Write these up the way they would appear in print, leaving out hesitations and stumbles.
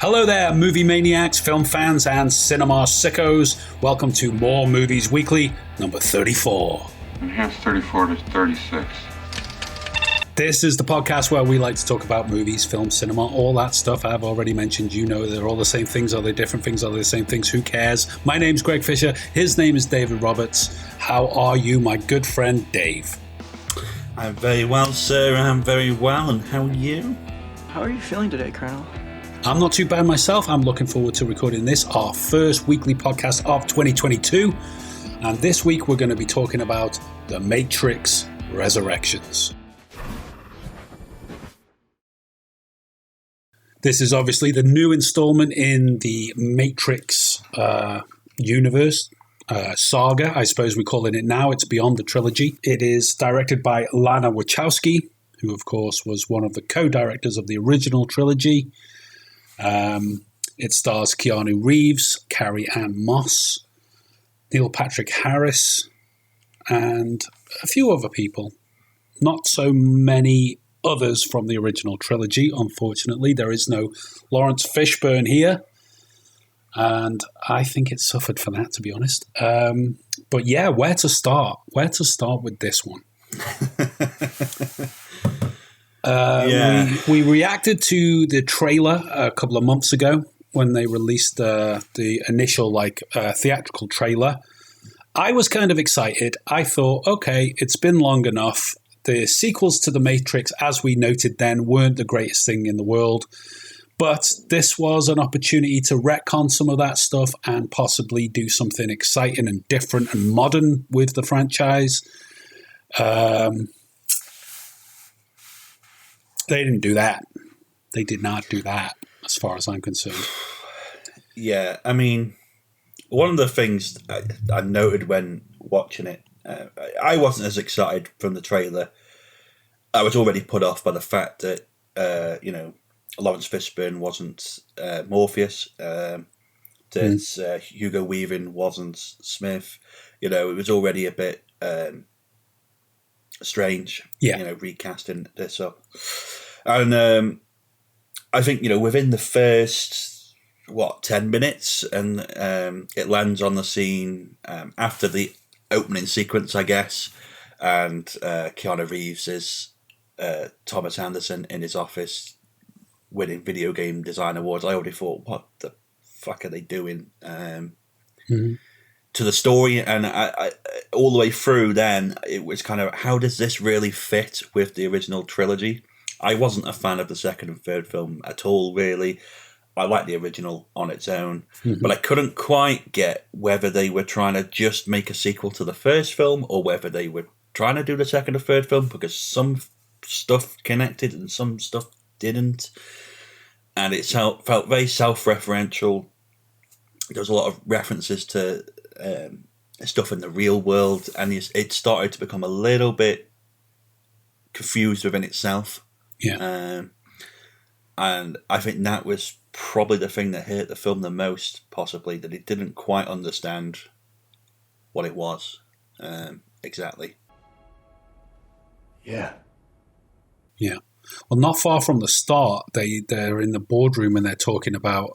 Hello there, movie maniacs, film fans, and cinema sickos. Welcome to More Movies Weekly, number 34. And here's 34 to 36. This is the podcast where we like to talk about movies, film, cinema, all that stuff I've already mentioned. You know they're all the same things. Are they different things? Are they the same things? Who cares? My name's Greg Fisher. His name is David Roberts. How are you, my good friend Dave? I'm very well, sir. I'm very well. And how are you? How are you feeling today, Colonel? I'm not too bad myself. I'm looking forward to recording this, our first weekly podcast of 2022. And this week we're going to be talking about The Matrix Resurrections. This is obviously the new installment in the Matrix universe, saga, I suppose we're calling it now. It's beyond the trilogy. It is directed by Lana Wachowski, who of course was one of the co-directors of the original trilogy. It stars Keanu Reeves, Carrie-Anne Moss, Neil Patrick Harris, and a few other people. Not so many others from the original trilogy, unfortunately. There is no Lawrence Fishburne here, and I think it suffered for that, to be honest. But yeah, where to start? Where to start with this one? We reacted to the trailer a couple of months ago when they released the initial theatrical trailer. I was kind of excited. I thought, okay, it's been long enough. The sequels to The Matrix, as we noted then, weren't the greatest thing in the world. But this was an opportunity to retcon some of that stuff and possibly do something exciting and different and modern with the franchise. They didn't do that. They did not do that, as far as I'm concerned. Yeah, I mean, one of the things I noted when watching it, I wasn't as excited from the trailer. I was already put off by the fact that, Lawrence Fishburne wasn't Morpheus, that Hugo Weaving wasn't Smith. It was already a bit strange, recasting this up. And I think, within the first, 10 minutes, and it lands on the scene after the opening sequence, I guess, and Keanu Reeves is Thomas Anderson in his office winning video game design awards. I already thought, what the fuck are they doing to the story? And I all the way through then, it was kind of, how does this really fit with the original trilogy? I wasn't a fan of the second and third film at all, really. I like the original on its own, but I couldn't quite get whether they were trying to just make a sequel to the first film or whether they were trying to do the second or third film, because some stuff connected and some stuff didn't. And it felt very self-referential. There was a lot of references to stuff in the real world, and it started to become a little bit confused within itself. Yeah. And I think that was probably the thing that hurt the film the most, possibly, that it didn't quite understand what it was exactly. Yeah. Yeah. Well, not far from the start, they're in the boardroom and they're talking about,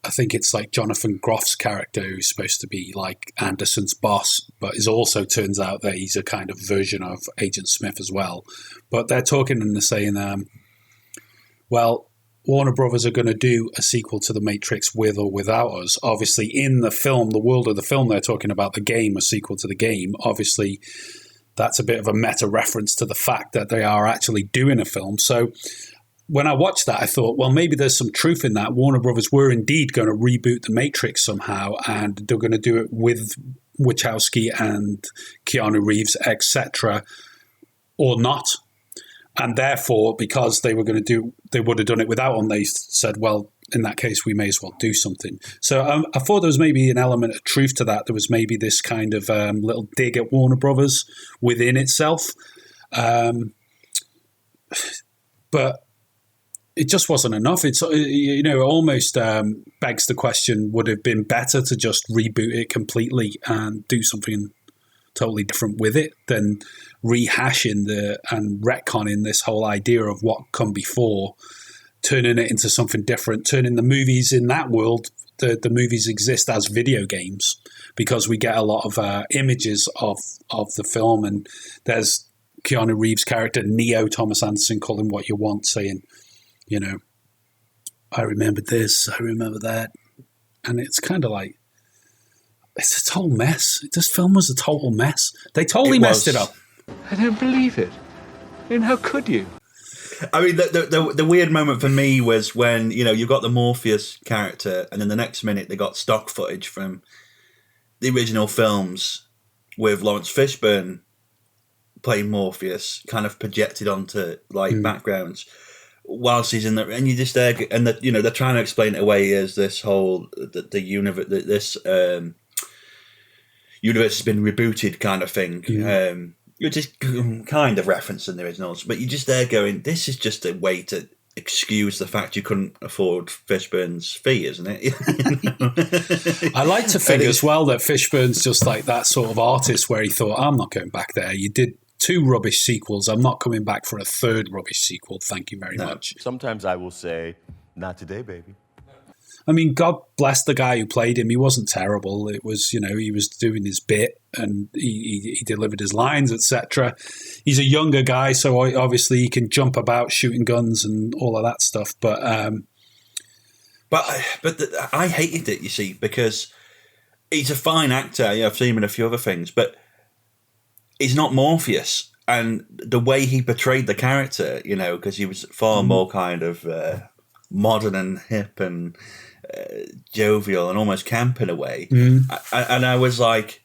I think it's like Jonathan Groff's character, who's supposed to be like Anderson's boss, but it also turns out that he's a kind of version of Agent Smith as well. But they're talking and they're saying, Warner Brothers are going to do a sequel to The Matrix with or without us. Obviously, in the film, the world of the film, they're talking about the game, a sequel to the game. Obviously, that's a bit of a meta reference to the fact that they are actually doing a film. So when I watched that, I thought, well, maybe there's some truth in that. Warner Brothers were indeed going to reboot The Matrix somehow, and they're going to do it with Wachowski and Keanu Reeves, etc., or not. And therefore, because they would have done it without them, they said, well, in that case, we may as well do something. So I thought there was maybe an element of truth to that. There was maybe this kind of little dig at Warner Brothers within itself. But it just wasn't enough. It's, almost begs the question, would it have been better to just reboot it completely and do something totally different with it than rehashing and retconning this whole idea of what come before turning it into something different, turning the movies in that world, the movies exist as video games because we get a lot of images of the film. And there's Keanu Reeves' character, Neo, Thomas Anderson, call him what you want, saying, you know, I remember this, I remember that. And it's kind of like, it's a total mess. This film was a total mess. They totally messed it up. I don't believe it. And how could you? I mean, the weird moment for me was when, you know, you've got the Morpheus character, and then the next minute they got stock footage from the original films with Lawrence Fishburne playing Morpheus, kind of projected onto like backgrounds whilst he's in the, and you just there, and that, you know, they're trying to explain it away as this whole the universe, this universe has been rebooted kind of thing. You're just kind of referencing the originals, but you're just there going, this is just a way to excuse the fact you couldn't afford Fishburne's fee, isn't it? I like to think as well that Fishburne's just like that sort of artist where he thought, I'm not going back there. You did 2 rubbish sequels. I'm not coming back for a 3rd rubbish sequel. Thank you very much. Sometimes I will say, not today, baby. I mean, God bless the guy who played him. He wasn't terrible. It was, you know, he was doing his bit and he delivered his lines, etc. He's a younger guy, so obviously he can jump about shooting guns and all of that stuff. But I hated it, you see, because he's a fine actor. Yeah, I've seen him in a few other things, but he's not Morpheus. And the way he portrayed the character, you know, because he was far more kind of modern and hip and jovial and almost camp in a way. And I was like,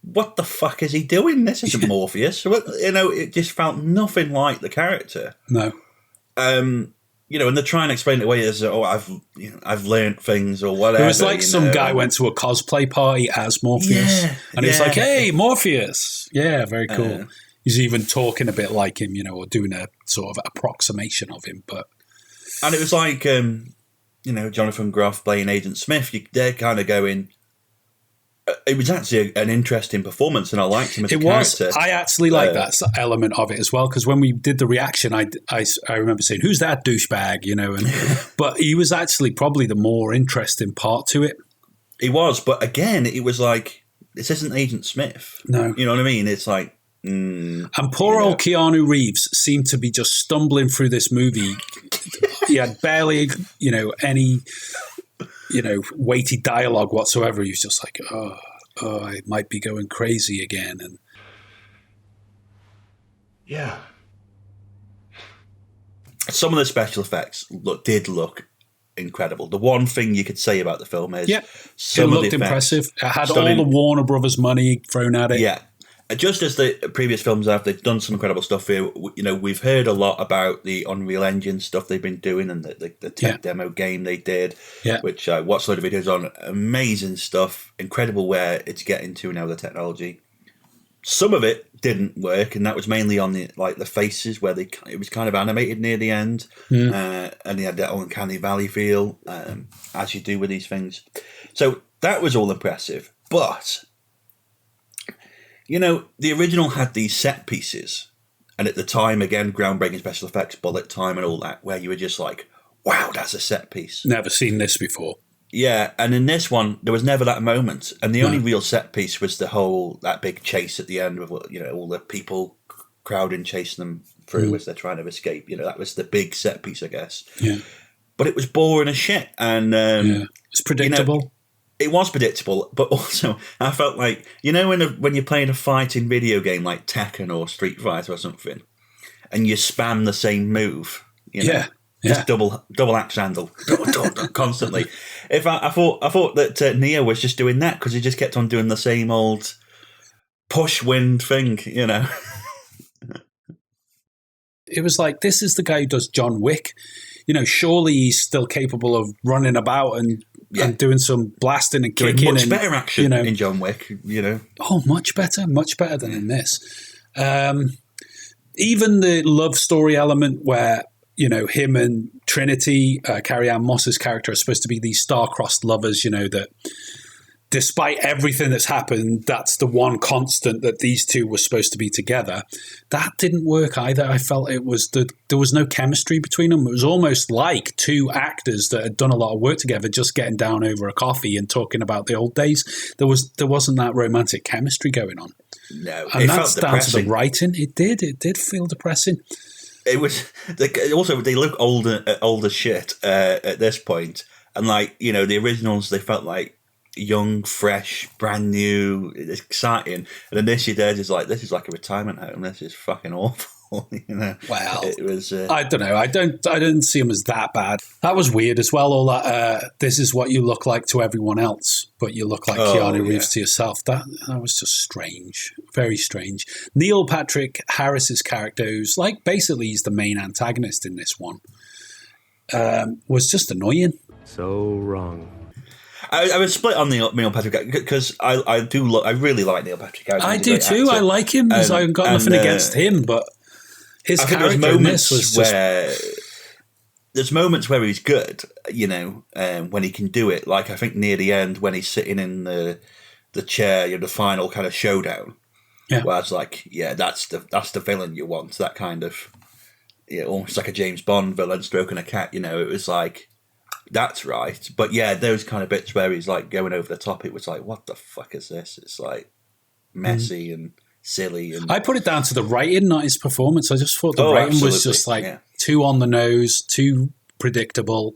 what the fuck is he doing? This isn't Morpheus. You know, it just felt nothing like the character. No. You know, and they're trying to explain it away as, I've learned things or whatever. It was like some guy went to a cosplay party as Morpheus. And he's like, hey, Morpheus. Yeah, very cool. He's even talking a bit like him, you know, or doing a sort of approximation of him. And it was like, you know, Jonathan Groff playing Agent Smith. They're kind of going. It was actually an interesting performance, and I liked him as a character. I actually like that element of it as well, because when we did the reaction, I remember saying, "Who's that douchebag?" You know, but he was actually probably the more interesting part to it. He was, but again, it was like, this isn't Agent Smith. No, you know what I mean? It's like. And poor old Keanu Reeves seemed to be just stumbling through this movie. He had barely, you know, any, you know, weighty dialogue whatsoever. He was just like, oh, I might be going crazy again. And yeah, some of the special effects did look incredible. The one thing you could say about the film is, it looked impressive. It had all the Warner Brothers money thrown at it. Yeah. Just as the previous films have, they've done some incredible stuff here. You know, we've heard a lot about the Unreal Engine stuff they've been doing and the tech demo game they did, which I watched a load of videos on. Amazing stuff. Incredible where it's getting to now, the technology. Some of it didn't work, and that was mainly on the faces where it was kind of animated near the end, and they had that uncanny valley feel, as you do with these things. So that was all impressive, but. You know, the original had these set pieces, and at the time, again, groundbreaking special effects, bullet time and all that, where you were just like, wow, that's a set piece. Never seen this before. Yeah, and in this one, there was never that moment, and the only real set piece was that big chase at the end with, you know, all the people crowding, chasing them through as they're trying to escape. You know, that was the big set piece, I guess. Yeah. But it was boring as shit, and it's predictable. You know, it was predictable, but also I felt like, you know, when you're playing a fighting video game like Tekken or Street Fighter or something, and you spam the same move, you know, just double axe handle constantly. I thought that Neo was just doing that because he just kept on doing the same old push wind thing, you know. It was like, this is the guy who does John Wick. You know, surely he's still capable of running about and doing some blasting and kicking. Much better action, you know, in John Wick, you know. Oh, much better than in this. Even the love story element where, you know, him and Trinity, Carrie-Anne Moss's character, are supposed to be these star-crossed lovers, you know, that despite everything that's happened, that's the one constant that these two were supposed to be together. That didn't work either. I felt there was no chemistry between them. It was almost like two actors that had done a lot of work together, just getting down over a coffee and talking about the old days. There wasn't that romantic chemistry going on. No, and that's down to the writing. It did feel depressing. It was also they look older shit at this point, and like the originals, they felt like young, fresh, brand new, exciting, and then this year they're just like, this is like a retirement home. This is fucking awful. Well, it was. I don't know. I didn't see them as that bad. That was weird as well. All that. This is what you look like to everyone else, but you look like Keanu Reeves to yourself. That was just strange. Very strange. Neil Patrick Harris's character, who's like basically he's the main antagonist in this one, was just annoying. So wrong. I was split on Neil Patrick because I really like Neil Patrick Harris. I do too. I like him. I've got nothing against him, but his character in this was just... There's moments where he's good, when he can do it. Like I think near the end when he's sitting in the chair, the final kind of showdown. Yeah. Where I was like, yeah, that's the villain you want. That kind of, almost like a James Bond villain stroking a cat. It was like, that's right. But yeah, those kind of bits where he's like going over the top, it was like, what the fuck is this? It's like messy and silly. And I put it down to the writing, not his performance. I just thought the writing was just like too on the nose, too predictable,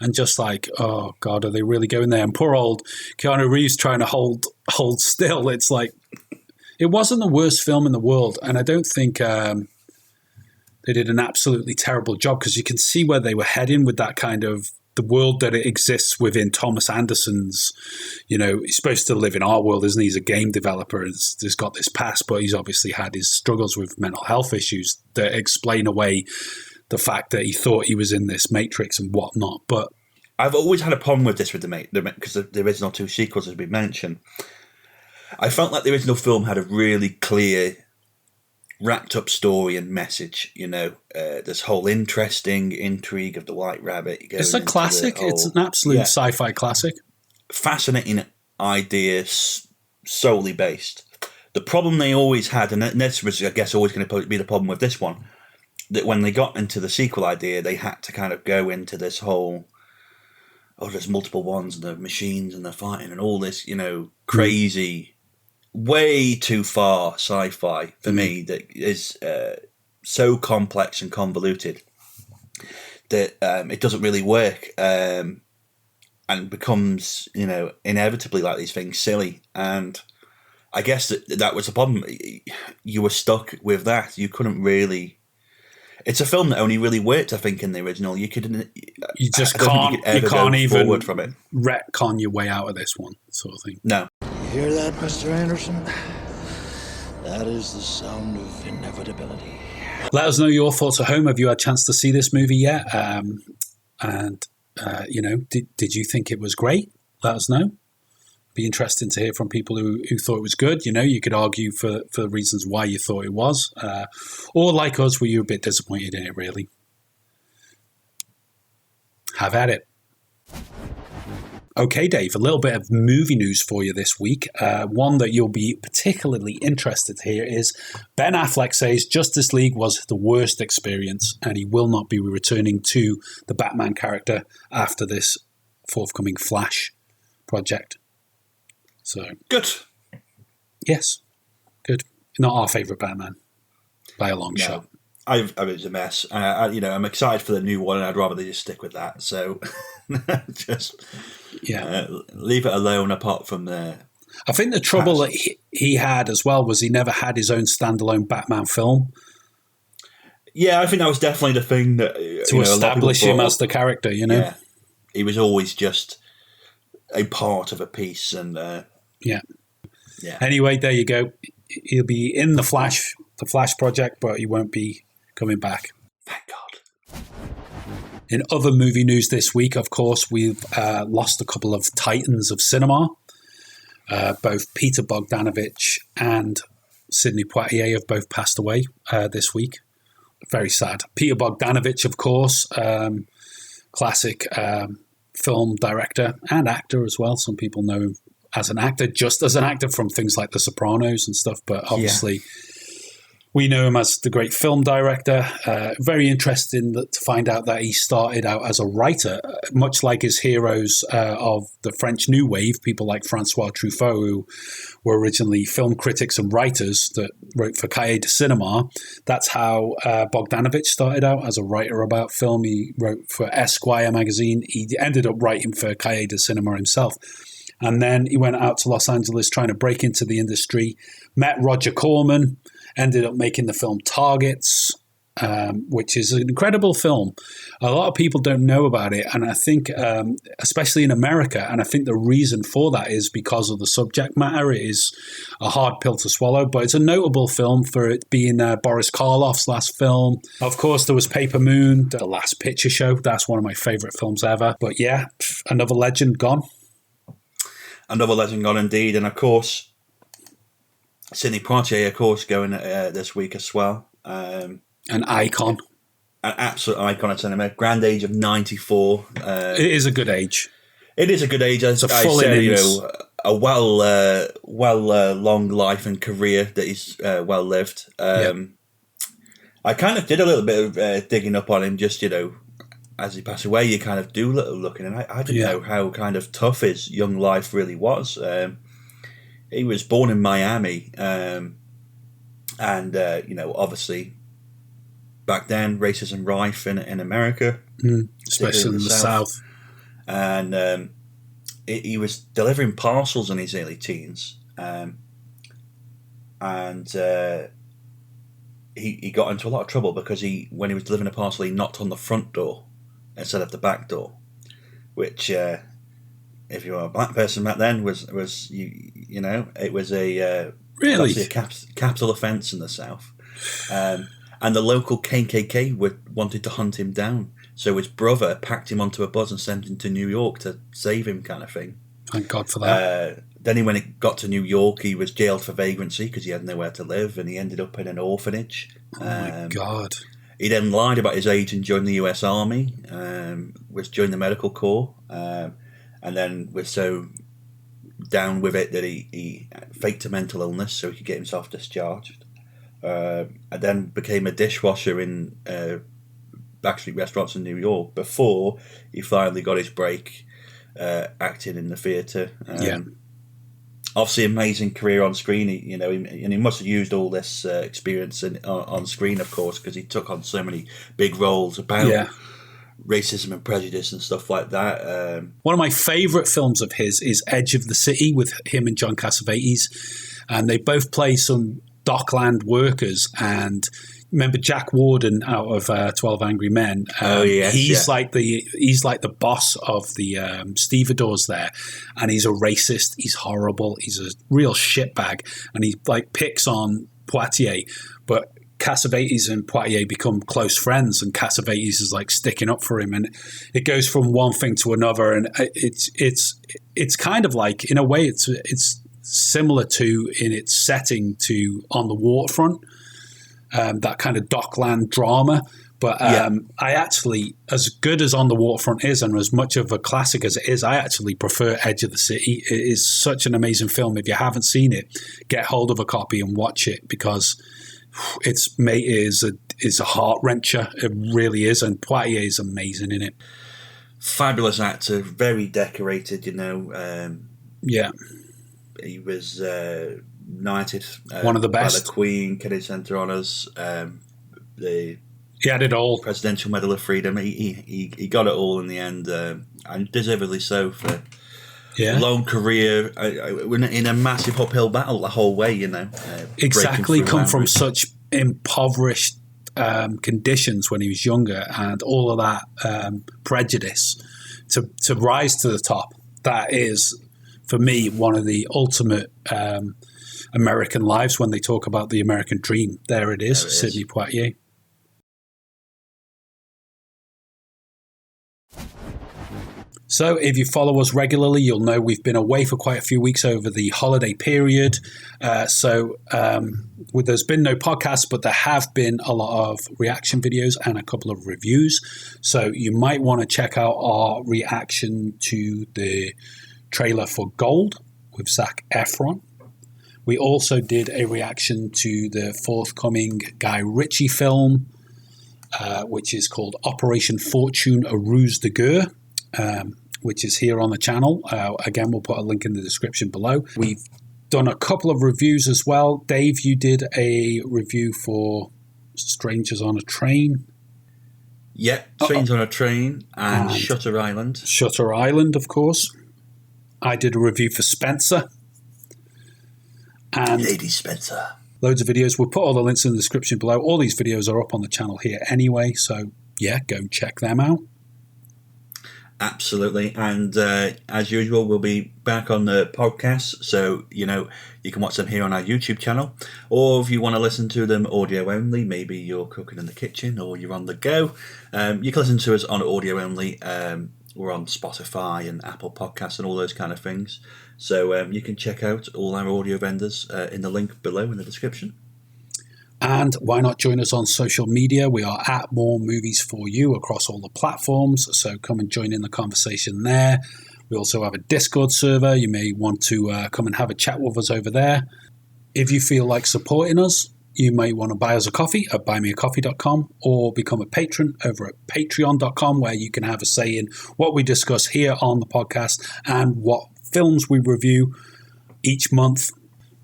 and just like, oh God, are they really going there? And poor old Keanu Reeves trying to hold still. It's like, it wasn't the worst film in the world, and I don't think they did an absolutely terrible job, because you can see where they were heading with that kind of the world that it exists within. Thomas Anderson's, he's supposed to live in our world, isn't he? He's a game developer. He's got this past, but he's obviously had his struggles with mental health issues that explain away the fact that he thought he was in this Matrix and whatnot. But I've always had a problem with this with because the original two sequels, as we mentioned. I felt like the original film had a really clear, wrapped up story and message. This whole interesting intrigue of the White Rabbit. It's a classic. It's an absolute sci-fi classic. Fascinating idea, solely based. The problem they always had, and this was, I guess, always going to be the problem with this one, that when they got into the sequel idea, they had to kind of go into this whole, there's multiple ones, and the machines, and the fighting, and all this, crazy, way too far sci-fi for me, that is so complex and convoluted that it doesn't really work, and becomes, inevitably, like these things, silly. And I guess that was the problem. You were stuck with that. You couldn't really... It's a film that only really worked, I think, in the original. You just can't even from it. Retcon your way out of this one, sort of thing. No. You hear that, Mr. Anderson? That is the sound of inevitability. Let us know your thoughts at home. Have you had a chance to see this movie yet? Did you think it was great? Let us know. Be interesting to hear from people who thought it was good. You could argue for reasons why you thought it was. Or like us, were you a bit disappointed in it, really? Have at it. Okay, Dave, a little bit of movie news for you this week. One that you'll be particularly interested to hear is Ben Affleck says Justice League was the worst experience, and he will not be returning to the Batman character after this forthcoming Flash project. So good. Yes, good. Not our favourite Batman by a long shot. I was a mess. I'm excited for the new one, and I'd rather they just stick with that. So just leave it alone. Apart from the, I think the trouble that he had as well was he never had his own standalone Batman film. Yeah, I think that was definitely the thing that to establish him as the character. Yeah, he was always just a part of a piece, and yeah. Anyway, there you go. He'll be in the Flash project, but he won't be coming back. Thank God. In other movie news this week, of course, we've lost a couple of titans of cinema. Both Peter Bogdanovich and Sidney Poitier have both passed away this week. Very sad. Peter Bogdanovich, of course, classic film director and actor as well. Some people know him as an actor, just as an actor from things like The Sopranos and stuff. But obviously, we know him as the great film director. Very interesting to find out that he started out as a writer, much like his heroes of the French New Wave, people like Francois Truffaut, who were originally film critics and writers that wrote for Cahiers de Cinema. That's how Bogdanovich started out, as a writer about film. He wrote for Esquire magazine. He ended up writing for Cahiers de Cinema himself. And then he went out to Los Angeles trying to break into the industry, met Roger Corman, ended up making the film Targets, which is an incredible film. A lot of people don't know about it, and I think, especially in America, and I think the reason for that is because of the subject matter. It is a hard pill to swallow, but it's a notable film for it being Boris Karloff's last film. Of course, there was Paper Moon, The Last Picture Show. That's one of my favourite films ever. But yeah, another legend gone. Another legend gone indeed. And of course, Sidney Poitier, of course, going this week as well. An icon. An absolute icon of cinema. Grand age of 94. It is a good age. It is a good age. As I said, a long life and career that he's well lived. I kind of did a little bit of digging up on him, just, as he passed away, you kind of do a little looking, and I didn't know how kind of tough his young life really was. He was born in Miami, and obviously back then racism rife in America, especially in the South. And he was delivering parcels in his early teens, and he got into a lot of trouble because when he was delivering a parcel, he knocked on the front door instead of the back door, which, if you were a black person back then, was it was a capital offence in the South, and the local KKK wanted to hunt him down. So his brother packed him onto a bus and sent him to New York to save him, kind of thing. Thank God for that. Then when he got to New York, he was jailed for vagrancy because he had nowhere to live, and he ended up in an orphanage. Oh my God. He then lied about his age and joined the US Army, was joined the medical corps, and then was so down with it that he faked a mental illness so he could get himself discharged. And then became a dishwasher in backstreet restaurants in New York before he finally got his break acting in the theatre. Obviously, amazing career on screen. He must have used all this experience on screen, of course, because he took on so many big roles about racism and prejudice and stuff like that. One of my favourite films of his is Edge of the City with him and John Cassavetes, and they both play some dockland workers. And remember Jack Warden out of 12 Angry Men? He's like the boss of the stevedores there, and he's a racist. He's horrible. He's a real shitbag, and he picks on Poitier, but Cassavetes and Poitier become close friends, and Cassavetes is sticking up for him, and it goes from one thing to another, and it's kind of like, in a way, it's similar to, in its setting, to On the Waterfront, that kind of dockland drama. But I actually, as good as On the Waterfront is, and as much of a classic as it is, I actually prefer Edge of the City. It is such an amazing film. If you haven't seen it, get hold of a copy and watch it, because it is a heart wrencher. It really is, and Poitier is amazing in it. Fabulous actor, very decorated. He was knighted one of the best by the Queen, Kennedy Center Honors. He had it all. Presidential Medal of Freedom. He got it all in the end, and deservedly so for a long career in a massive uphill battle the whole way. Exactly, come from such impoverished conditions when he was younger, and all of that prejudice to rise to the top. That is, for me, one of the ultimate American lives. When they talk about the American dream, there it is, Sidney Poitier. So if you follow us regularly, you'll know we've been away for quite a few weeks over the holiday period. There's been no podcasts, but there have been a lot of reaction videos and a couple of reviews. So you might want to check out our reaction to the trailer for Gold, with Zac Efron. We also did a reaction to the forthcoming Guy Ritchie film, which is called Operation Fortune, A Ruse de Guerre, which is here on the channel. Again, we'll put a link in the description below. We've done a couple of reviews as well. Dave, you did a review for Strangers on a Train. Yeah, Strangers on a Train and Shutter Island. Shutter Island, of course. I did a review for Spencer. And Lady Spencer. Loads of videos. We'll put all the links in the description below. All these videos are up on the channel here anyway, so yeah, go check them out. Absolutely. And as usual, we'll be back on the podcast, so you can watch them here on our YouTube channel, or if you want to listen to them audio only, maybe you're cooking in the kitchen or you're on the go, you can listen to us on audio only. We're on Spotify and Apple Podcasts and all those kind of things, so you can check out all our audio vendors in the link below in the description. And why not join us on social media? We are at More Movies For You across all the platforms, so come and join in the conversation there. We also have a Discord server. You may want to come and have a chat with us over there. If you feel like supporting us, you may want to buy us a coffee at buymeacoffee.com or become a patron over at patreon.com, where you can have a say in what we discuss here on the podcast and what films we review each month.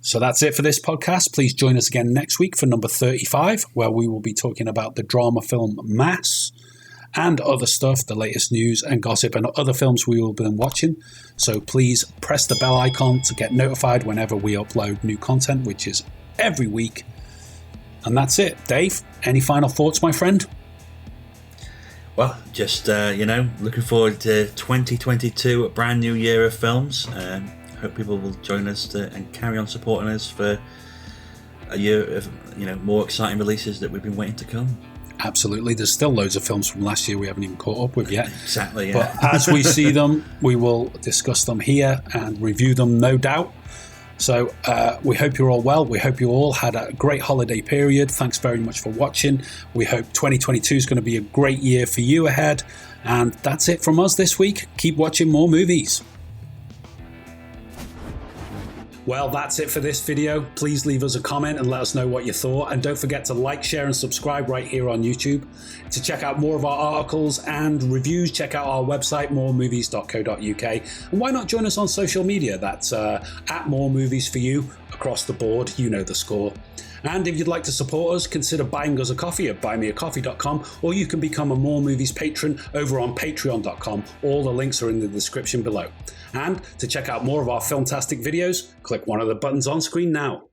So that's it for this podcast. Please join us again next week for number 35, where we will be talking about the drama film Mass and other stuff, the latest news and gossip and other films we will have been watching. So please press the bell icon to get notified whenever we upload new content, which is every week. And that's it. Dave, any final thoughts, my friend? Well, just, looking forward to 2022, a brand new year of films. Hope people will join us and carry on supporting us for a year of more exciting releases that we've been waiting to come. Absolutely. There's still loads of films from last year we haven't even caught up with yet. Exactly, yeah. But as we see them, we will discuss them here and review them, no doubt. So we hope you're all well. We hope you all had a great holiday period. Thanks very much for watching. We hope 2022 is going to be a great year for you ahead. And that's it from us this week. Keep watching more movies. Well, that's it for this video. Please leave us a comment and let us know what you thought. And don't forget to like, share and subscribe right here on YouTube. To check out more of our articles and reviews, check out our website, moremovies.co.uk. And why not join us on social media? That's at More Movies For You across the board. You know the score. And if you'd like to support us, consider buying us a coffee at buymeacoffee.com, or you can become a More Movies patron over on patreon.com. All the links are in the description below. And to check out more of our filmtastic videos, click one of the buttons on screen now.